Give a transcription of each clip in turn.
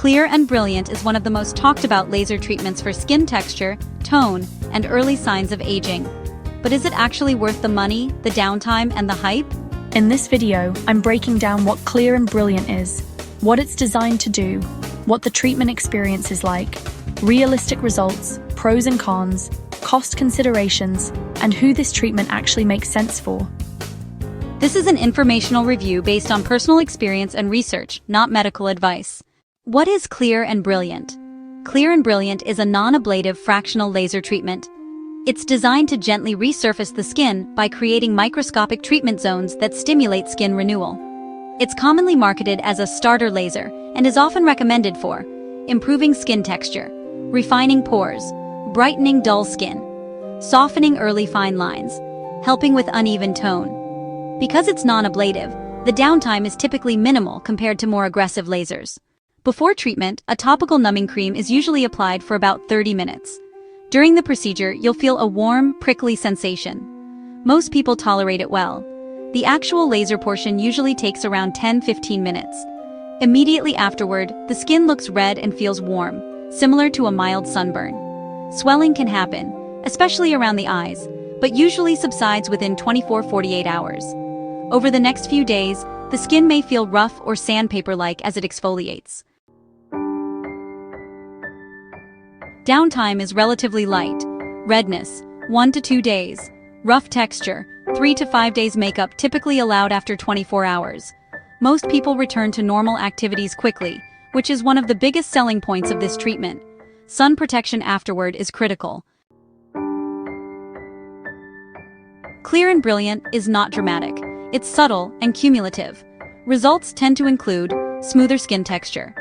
Clear and Brilliant is one of the most talked about laser treatments for skin texture, tone, and early signs of aging. But is it actually worth the money, the downtime, and the hype? In this video, I'm breaking down what Clear and Brilliant is, what it's designed to do, what the treatment experience is like, realistic results, pros and cons, cost considerations, and who this treatment actually makes sense for. This is an informational review based on personal experience and research, not medical advice. What is Clear and Brilliant? Clear and Brilliant is a non-ablative fractional laser treatment. It's designed to gently resurface the skin by creating microscopic treatment zones that stimulate skin renewal. It's commonly marketed as a starter laser and is often recommended for improving skin texture, refining pores, brightening dull skin, softening early fine lines, helping with uneven tone. Because it's non-ablative, the downtime is typically minimal compared to more aggressive lasers. Before treatment, a topical numbing cream is usually applied for about 30 minutes. During the procedure, you'll feel a warm, prickly sensation. Most people tolerate it well. The actual laser portion usually takes around 10-15 minutes. Immediately afterward, the skin looks red and feels warm, similar to a mild sunburn. Swelling can happen, especially around the eyes, but usually subsides within 24-48 hours. Over the next few days, the skin may feel rough or sandpaper-like as it exfoliates. Downtime is relatively light. Redness, 1 to 2 days. Rough texture, 3 to 5 days. Makeup typically allowed after 24 hours. Most people return to normal activities quickly, which is one of the biggest selling points of this treatment. Sun protection afterward is critical. Clear and Brilliant is not dramatic. It's subtle and cumulative. Results tend to include smoother skin texture,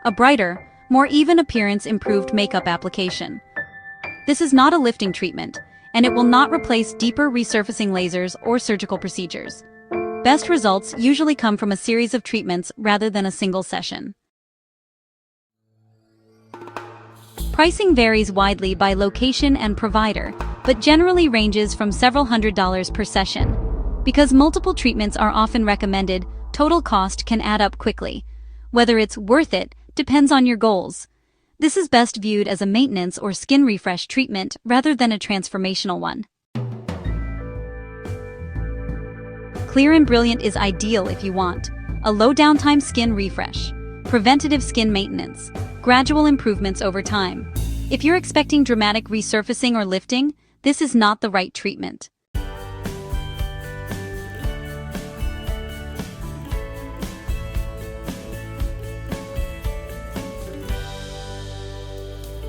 a brighter, more even appearance, improved makeup application. This is not a lifting treatment, and it will not replace deeper resurfacing lasers or surgical procedures. Best results usually come from a series of treatments rather than a single session. Pricing varies widely by location and provider, but generally ranges from several $100s per session. Because multiple treatments are often recommended, total cost can add up quickly. Whether it's worth it depends on your goals. This is best viewed as a maintenance or skin refresh treatment rather than a transformational one. Clear and Brilliant is ideal if you want a low downtime skin refresh, preventative skin maintenance, gradual improvements over time. If you're expecting dramatic resurfacing or lifting, this is not the right treatment.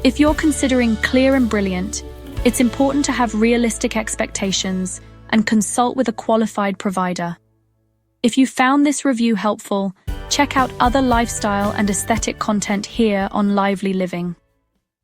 If you're considering Clear and Brilliant, it's important to have realistic expectations and consult with a qualified provider. If you found this review helpful, check out other lifestyle and aesthetic content here on Lively Living.